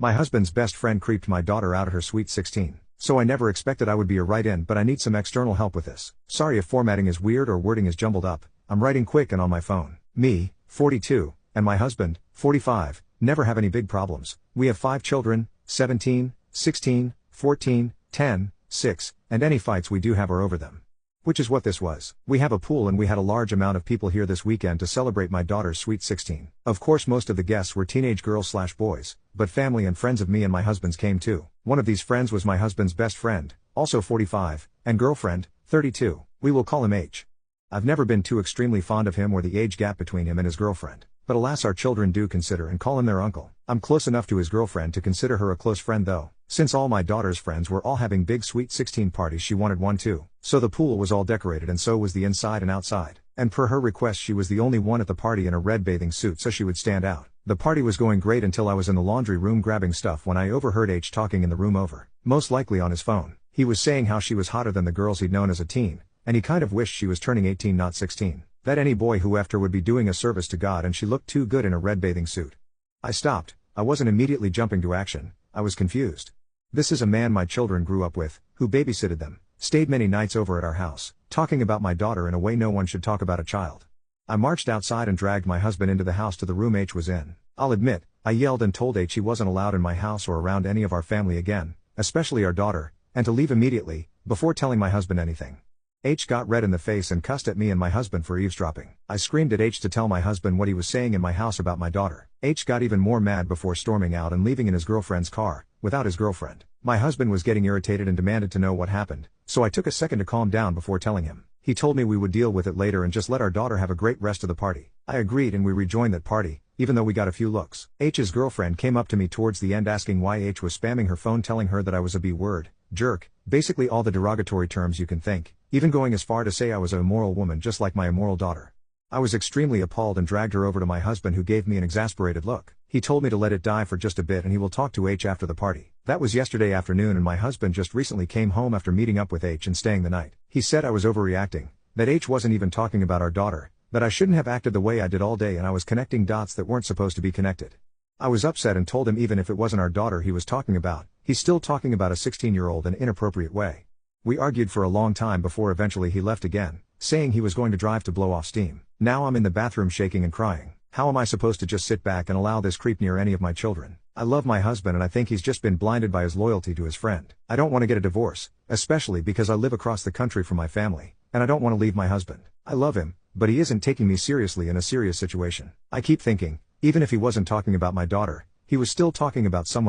My husband's best friend creeped my daughter out at her sweet 16. So I never expected I would be a write-in, but I need some external help with this. Sorry if formatting is weird or wording is jumbled up. I'm writing quick and on my phone. Me, 42, and my husband, 45, never have any big problems. We have 5 children, 17, 16, 14, 10, 6, and any fights we do have are over them. Which is what this was. We have a pool and we had a large amount of people here this weekend to celebrate my daughter's sweet 16. Of course most of the guests were teenage girls/boys, but family and friends of me and my husband's came too. One of these friends was my husband's best friend, also 45, and girlfriend, 32. We will call him H. I've never been too extremely fond of him or the age gap between him and his girlfriend. But alas, our children do consider and call him their uncle. I'm close enough to his girlfriend to consider her a close friend though. Since all my daughter's friends were all having big sweet 16 parties, she wanted one too. So the pool was all decorated and so was the inside and outside. And per her request, she was the only one at the party in a red bathing suit so she would stand out. The party was going great until I was in the laundry room grabbing stuff when I overheard H talking in the room over. Most likely on his phone. He was saying how she was hotter than the girls he'd known as a teen, and he kind of wished she was turning 18 not 16. That any boy who after would be doing a service to God, and she looked too good in a red bathing suit. I stopped. I wasn't immediately jumping to action. I was confused. This is a man my children grew up with, who babysitted them, stayed many nights over at our house, talking about my daughter in a way no one should talk about a child. I marched outside and dragged my husband into the house to the room H was in. I'll admit, I yelled and told H he wasn't allowed in my house or around any of our family again, especially our daughter, and to leave immediately, before telling my husband anything. H got red in the face and cussed at me and my husband for eavesdropping. I screamed at H to tell my husband what he was saying in my house about my daughter. H got even more mad before storming out and leaving in his girlfriend's car, without his girlfriend. My husband was getting irritated and demanded to know what happened, so I took a second to calm down before telling him. He told me we would deal with it later and just let our daughter have a great rest of the party. I agreed and we rejoined that party, even though we got a few looks. H's girlfriend came up to me towards the end asking why H was spamming her phone telling her that I was a B-word, jerk, basically all the derogatory terms you can think, even going as far to say I was an immoral woman just like my immoral daughter. I was extremely appalled and dragged her over to my husband, who gave me an exasperated look. He told me to let it die for just a bit and he will talk to H after the party. That was yesterday afternoon and my husband just recently came home after meeting up with H and staying the night. He said I was overreacting, that H wasn't even talking about our daughter, that I shouldn't have acted the way I did all day and I was connecting dots that weren't supposed to be connected. I was upset and told him even if it wasn't our daughter he was talking about, he's still talking about a 16-year-old in an inappropriate way. We argued for a long time before eventually he left again, saying he was going to drive to blow off steam. Now I'm in the bathroom shaking and crying. How am I supposed to just sit back and allow this creep near any of my children? I love my husband and I think he's just been blinded by his loyalty to his friend. I don't want to get a divorce, especially because I live across the country from my family, and I don't want to leave my husband. I love him, but he isn't taking me seriously in a serious situation. I keep thinking, even if he wasn't talking about my daughter, he was still talking about someone